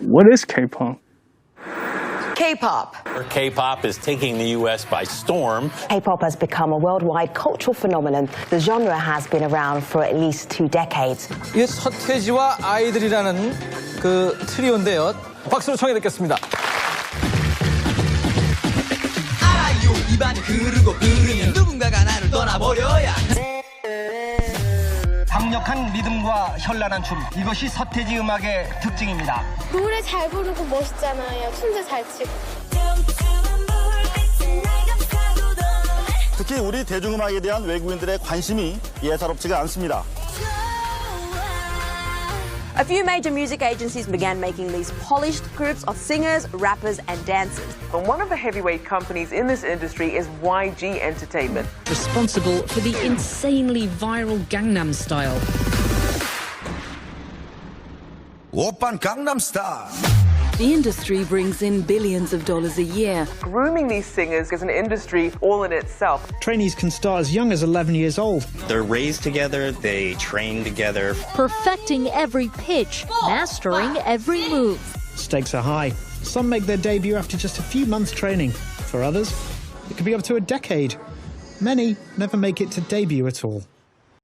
What is K-pop? K-pop. K-pop is taking the U.S. by storm. K-pop has become a worldwide cultural phenomenon. The genre has been around for at least 2 decades. 이 서태지와 아이들이라는 그 트리오인데요. 박수로 청해 듣겠습니다. 알아요 입안이 흐르고 흐르면 누군가가 나를 떠나버려야 강력한 리듬과 현란한 춤 이것이 서태지 음악의 특징입니다. 노래 잘 부르고 멋있잖아요. 춤도 잘 치고. 특히 우리 대중음악에 대한 외국인들의 관심이 예사롭지가 않습니다. A few major music agencies began making these polished groups of singers, rappers, and dancers. And one of the heavyweight companies in this industry is YG Entertainment. Responsible for the insanely viral Gangnam Style. Oppan Gangnam Style. The industry brings in billions of dollars a year. Grooming these singers is an industry all in itself. Trainees can start as young as 11 years old. They're raised together, they train together. Perfecting every pitch, mastering every move. Stakes are high. Some make their debut after just a few months training. For others, it could be up to a decade. Many never make it to debut at all.